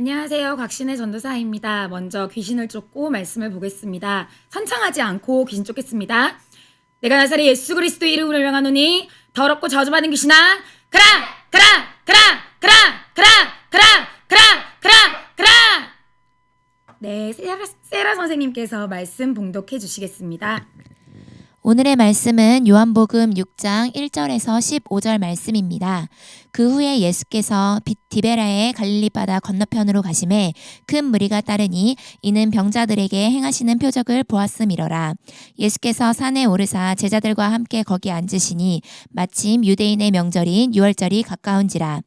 안녕하세요. 곽신의 전도사입니다. 먼저 귀신을 쫓고 말씀을 보겠습니다. 선창하지 않고 귀신 쫓겠습니다. 내가 나사렛 예수 그리스도의 이름으로 명하노니 더럽고 저주받은 귀신아 그라 그라 그라 그라 그라 그라 그라 그라 그라. 네, 세라 선생님께서 말씀 봉독해 주시겠습니다. 오늘의 말씀은 요한복음 6장 1절에서 15절 말씀입니다. 그 후에 예수께서 디베라의 갈릴리 바다 건너편으로 가심에 큰 무리가 따르니 이는 병자들에게 행하시는 표적을 보았음이러라. 예수께서 산에 오르사 제자들과 함께 거기 앉으시니 마침 유대인의 명절인 유월절이 가까운지라.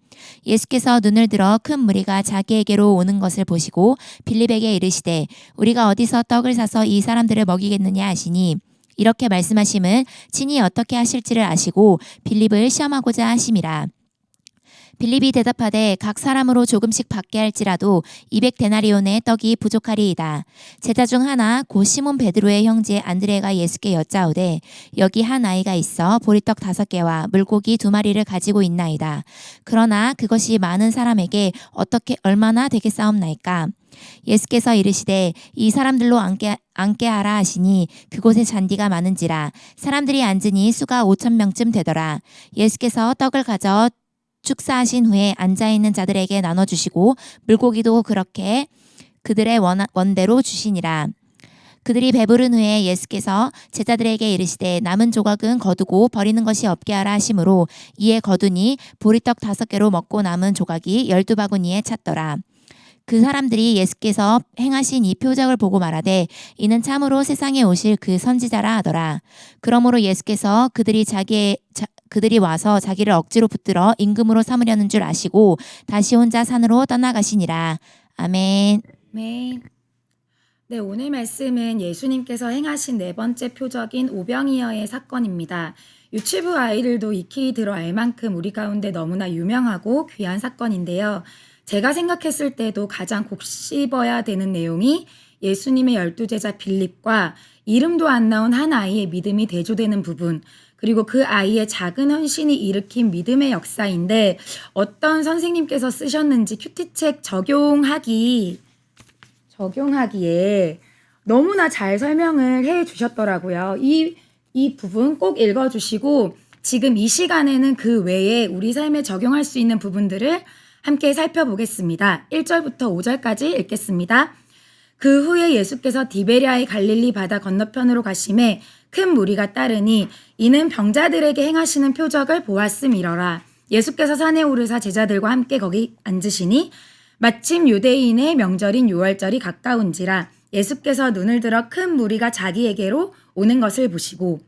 예수께서 눈을 들어 큰 무리가 자기에게로 오는 것을 보시고 빌립에게 이르시되 우리가 어디서 떡을 사서 이 사람들을 먹이겠느냐 하시니 이렇게 말씀하심은 친히 어떻게 하실지를 아시고 빌립을 시험하고자 하심이라. 빌립이 대답하되 각 사람으로 조금씩 받게 할지라도 200데나리온의 떡이 부족하리이다. 제자 중 하나 곧 시몬 베드로의 형제 안드레가 예수께 여짜오되 여기 한 아이가 있어 보리떡 5개와 물고기 2마리를 가지고 있나이다. 그러나 그것이 많은 사람에게 어떻게 얼마나 되겠사옵나이까. 예수께서 이르시되 이 사람들로 앉게 하라 하시니 그곳에 잔디가 많은지라 사람들이 앉으니 수가 5,000명쯤 되더라. 예수께서 떡을 가져 축사하신 후에 앉아있는 자들에게 나눠주시고 물고기도 그렇게 그들의 원대로 주시니라. 그들이 배부른 후에 예수께서 제자들에게 이르시되 남은 조각은 거두고 버리는 것이 없게 하라 하심으로 이에 거두니 보리떡 5개로 먹고 남은 조각이 12바구니에 찼더라. 그 사람들이 예수께서 행하신 이 표적을 보고 말하되 이는 참으로 세상에 오실 그 선지자라 하더라. 그러므로 예수께서 그들이 와서 자기를 억지로 붙들어 임금으로 삼으려는 줄 아시고 다시 혼자 산으로 떠나가시니라. 아멘. 네, 오늘 말씀은 예수님께서 행하신 4번째 표적인 오병이어의 사건입니다. 유치부 아이들도 익히 들어 알 만큼 우리 가운데 너무나 유명하고 귀한 사건인데요. 제가 생각했을 때도 가장 곱씹어야 되는 내용이 예수님의 12제자 빌립과 이름도 안 나온 한 아이의 믿음이 대조되는 부분, 그리고 그 아이의 작은 헌신이 일으킨 믿음의 역사인데 어떤 선생님께서 쓰셨는지 큐티책 적용하기에 너무나 잘 설명을 해 주셨더라고요. 이 부분 꼭 읽어주시고 지금 이 시간에는 그 외에 우리 삶에 적용할 수 있는 부분들을 함께 살펴보겠습니다. 1절부터 5절까지 읽겠습니다. 그 후에 예수께서 디베랴의 갈릴리 바다 건너편으로 가심에 큰 무리가 따르니 이는 병자들에게 행하시는 표적을 보았음이러라. 예수께서 산에 오르사 제자들과 함께 거기 앉으시니 마침 유대인의 명절인 유월절이 가까운지라. 예수께서 눈을 들어 큰 무리가 자기에게로 오는 것을 보시고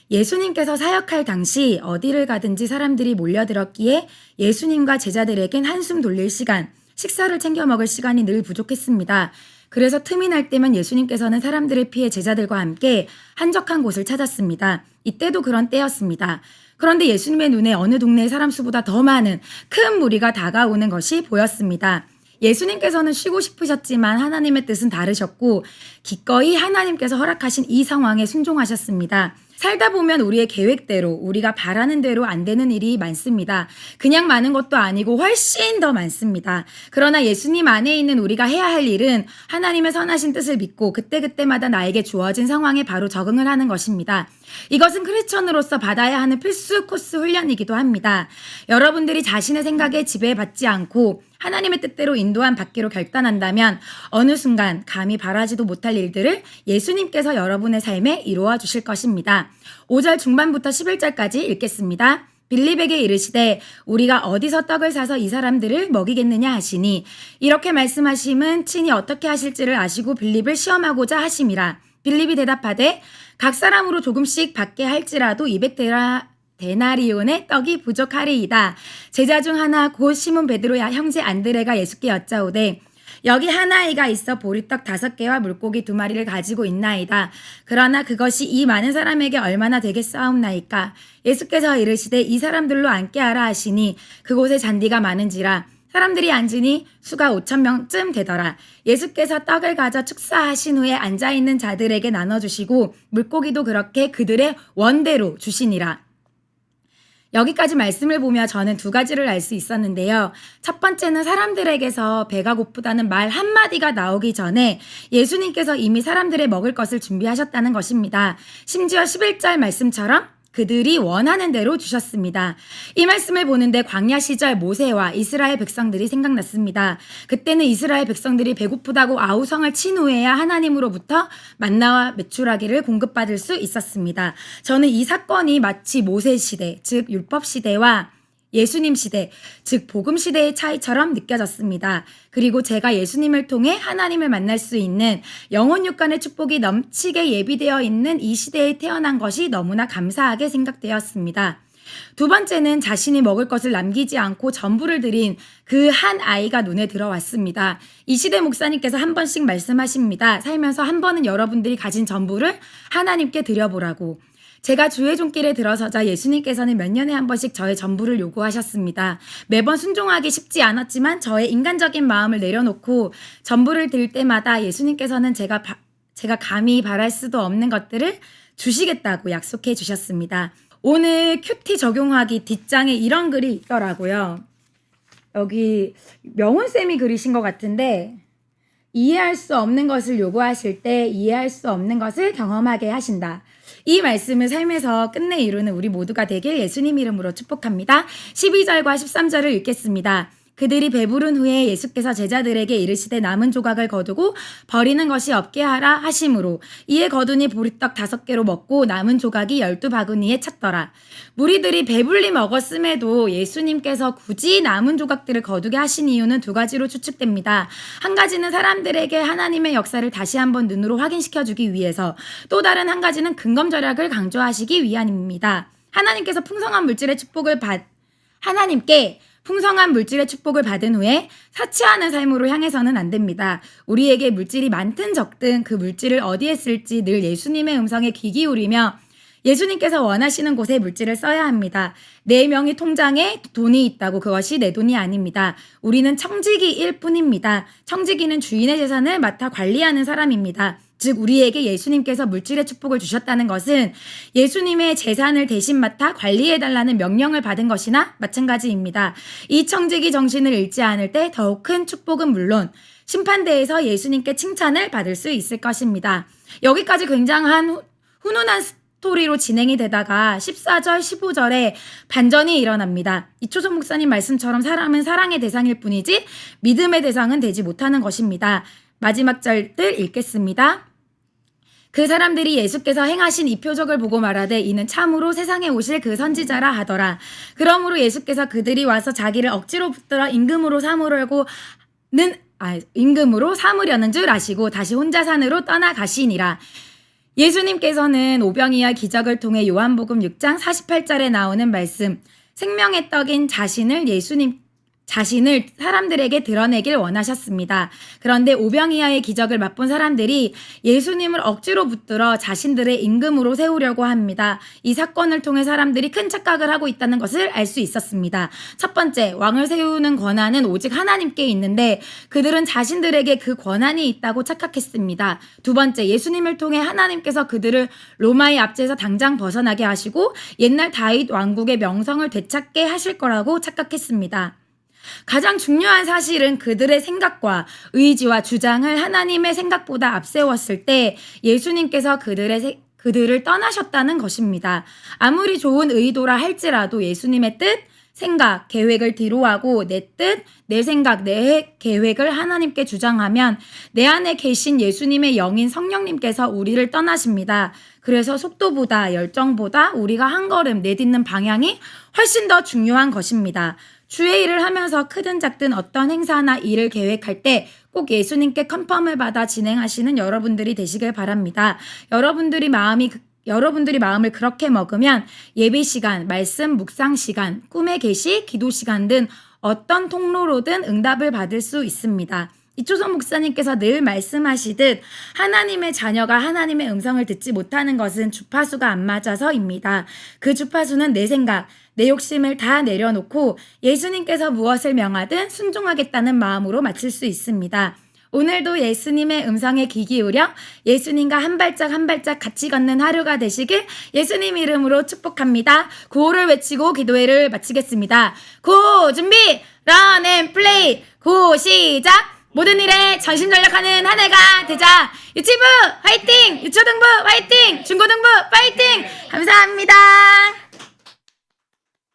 예수님께서 사역할 당시 어디를 가든지 사람들이 몰려들었기에 예수님과 제자들에겐 한숨 돌릴 시간, 식사를 챙겨 먹을 시간이 늘 부족했습니다. 그래서 틈이 날 때면 예수님께서는 사람들을 피해 제자들과 함께 한적한 곳을 찾았습니다. 이때도 그런 때였습니다. 그런데 예수님의 눈에 어느 동네의 사람 수보다 더 많은 큰 무리가 다가오는 것이 보였습니다. 예수님께서는 쉬고 싶으셨지만 하나님의 뜻은 다르셨고 기꺼이 하나님께서 허락하신 이 상황에 순종하셨습니다. 살다 보면 우리의 계획대로 우리가 바라는 대로 안 되는 일이 많습니다. 그냥 많은 것도 아니고 훨씬 더 많습니다. 그러나 예수님 안에 있는 우리가 해야 할 일은 하나님의 선하신 뜻을 믿고 그때그때마다 나에게 주어진 상황에 바로 적응을 하는 것입니다. 이것은 크리스천으로서 받아야 하는 필수 코스 훈련이기도 합니다. 여러분들이 자신의 생각에 지배받지 않고 하나님의 뜻대로 인도함 받기로 결단한다면 어느 순간 감히 바라지도 못할 일들을 예수님께서 여러분의 삶에 이루어 주실 것입니다. 5절 중반부터 11절까지 읽겠습니다. 빌립에게 이르시되 우리가 어디서 떡을 사서 이 사람들을 먹이겠느냐 하시니 이렇게 말씀하심은 친히 어떻게 하실지를 아시고 빌립을 시험하고자 하심이라. 빌립이 대답하되 각 사람으로 조금씩 받게 할지라도 200데나리온의 떡이 부족하리이다. 제자 중 하나 곧 시몬 베드로의 형제 안드레가 예수께 여짜오되 여기 한 아이가 있어 보리떡 5개와 물고기 2마리를 가지고 있나이다. 그러나 그것이 이 많은 사람에게 얼마나 되겠사옵나이까. 예수께서 이르시되 이 사람들로 앉게 하라 하시니 그곳에 잔디가 많은지라 사람들이 앉으니 수가 5,000명쯤 되더라. 예수께서 떡을 가져 축사하신 후에 앉아있는 자들에게 나눠주시고 물고기도 그렇게 그들의 원대로 주시니라. 여기까지 말씀을 보며 저는 두 가지를 알 수 있었는데요. 첫 번째는 사람들에게서 배가 고프다는 말 한마디가 나오기 전에 예수님께서 이미 사람들의 먹을 것을 준비하셨다는 것입니다. 심지어 11절 말씀처럼 그들이 원하는 대로 주셨습니다. 이 말씀을 보는데 광야 시절 모세와 이스라엘 백성들이 생각났습니다. 그때는 이스라엘 백성들이 배고프다고 아우성을 친 후에야 하나님으로부터 만나와 메추라기를 공급받을 수 있었습니다. 저는 이 사건이 마치 모세 시대, 즉 율법 시대와 예수님 시대, 즉 복음 시대의 차이처럼 느껴졌습니다. 그리고 제가 예수님을 통해 하나님을 만날 수 있는 영혼 육간의 축복이 넘치게 예비되어 있는 이 시대에 태어난 것이 너무나 감사하게 생각되었습니다. 두 번째는 자신이 먹을 것을 남기지 않고 전부를 드린 그 한 아이가 눈에 들어왔습니다. 이 시대 목사님께서 한 번씩 말씀하십니다. 살면서 한 번은 여러분들이 가진 전부를 하나님께 드려보라고. 제가 주의 손길에 들어서자 예수님께서는 몇 년에 한 번씩 저의 전부를 요구하셨습니다. 매번 순종하기 쉽지 않았지만 저의 인간적인 마음을 내려놓고 전부를 드릴 때마다 예수님께서는 제가 감히 바랄 수도 없는 것들을 주시겠다고 약속해 주셨습니다. 오늘 큐티 적용하기 뒷장에 이런 글이 있더라고요. 여기 명훈쌤이 그리신 것 같은데 이해할 수 없는 것을 요구하실 때 이해할 수 없는 것을 경험하게 하신다. 이 말씀을 삶에서 끝내 이루는 우리 모두가 되길 예수님 이름으로 축복합니다. 12절과 13절을 읽겠습니다. 그들이 배부른 후에 예수께서 제자들에게 이르시되 남은 조각을 거두고 버리는 것이 없게 하라 하심으로 이에 거두니 보리떡 5개로 먹고 남은 조각이 12바구니에 찼더라. 무리들이 배불리 먹었음에도 예수님께서 굳이 남은 조각들을 거두게 하신 이유는 두 가지로 추측됩니다. 한 가지는 사람들에게 하나님의 역사를 다시 한번 눈으로 확인시켜주기 위해서, 또 다른 한 가지는 근검절약을 강조하시기 위함입니다. 하나님께 풍성한 물질의 축복을 받은 후에 사치하는 삶으로 향해서는 안 됩니다. 우리에게 물질이 많든 적든 그 물질을 어디에 쓸지 늘 예수님의 음성에 귀 기울이며 예수님께서 원하시는 곳에 물질을 써야 합니다. 내 명의 통장에 돈이 있다고 그것이 내 돈이 아닙니다. 우리는 청지기일 뿐입니다. 청지기는 주인의 재산을 맡아 관리하는 사람입니다. 즉 우리에게 예수님께서 물질의 축복을 주셨다는 것은 예수님의 재산을 대신 맡아 관리해달라는 명령을 받은 것이나 마찬가지입니다. 이 청지기 정신을 잃지 않을 때 더욱 큰 축복은 물론 심판대에서 예수님께 칭찬을 받을 수 있을 것입니다. 여기까지 굉장한 훈훈한 스토리로 진행이 되다가 14절, 15절에 반전이 일어납니다. 이초선 목사님 말씀처럼 사람은 사랑의 대상일 뿐이지 믿음의 대상은 되지 못하는 것입니다. 마지막 절들 읽겠습니다. 그 사람들이 예수께서 행하신 이 표적을 보고 말하되 이는 참으로 세상에 오실 그 선지자라 하더라. 그러므로 예수께서 그들이 와서 자기를 억지로 붙들어 임금으로 삼으려는 줄 아시고 다시 혼자 산으로 떠나가시니라. 예수님께서는 오병이어 기적을 통해 요한복음 6장 48절에 나오는 말씀, 생명의 떡인 자신을 사람들에게 드러내길 원하셨습니다. 그런데 오병이어의 기적을 맛본 사람들이 예수님을 억지로 붙들어 자신들의 임금으로 세우려고 합니다. 이 사건을 통해 사람들이 큰 착각을 하고 있다는 것을 알 수 있었습니다. 첫 번째, 왕을 세우는 권한은 오직 하나님께 있는데 그들은 자신들에게 그 권한이 있다고 착각했습니다. 두 번째, 예수님을 통해 하나님께서 그들을 로마의 압제에서 당장 벗어나게 하시고 옛날 다윗 왕국의 명성을 되찾게 하실 거라고 착각했습니다. 가장 중요한 사실은 그들의 생각과 의지와 주장을 하나님의 생각보다 앞세웠을 때 예수님께서 그들을 떠나셨다는 것입니다. 아무리 좋은 의도라 할지라도 예수님의 뜻, 생각, 계획을 뒤로하고 내 뜻, 내 생각, 내 계획을 하나님께 주장하면 내 안에 계신 예수님의 영인 성령님께서 우리를 떠나십니다. 그래서 속도보다 열정보다 우리가 한 걸음 내딛는 방향이 훨씬 더 중요한 것입니다. 주의 일을 하면서 크든 작든 어떤 행사나 일을 계획할 때 꼭 예수님께 컨펌을 받아 진행하시는 여러분들이 되시길 바랍니다. 여러분들이 마음을 그렇게 먹으면 예배 시간, 말씀 묵상 시간, 꿈의 계시, 기도 시간 등 어떤 통로로든 응답을 받을 수 있습니다. 이초선 목사님께서 늘 말씀하시듯 하나님의 자녀가 하나님의 음성을 듣지 못하는 것은 주파수가 안 맞아서입니다. 그 주파수는 내 생각, 내 욕심을 다 내려놓고 예수님께서 무엇을 명하든 순종하겠다는 마음으로 맞출 수 있습니다. 오늘도 예수님의 음성에 귀 기울여 예수님과 한 발짝 한 발짝 같이 걷는 하루가 되시길 예수님 이름으로 축복합니다. 구호를 외치고 기도회를 마치겠습니다. 고 준비 런 앤 플레이 고 시작. 모든 일에 전심전력하는 한 해가 되자. 유치부 화이팅! 유초등부 화이팅! 중고등부 화이팅! 감사합니다.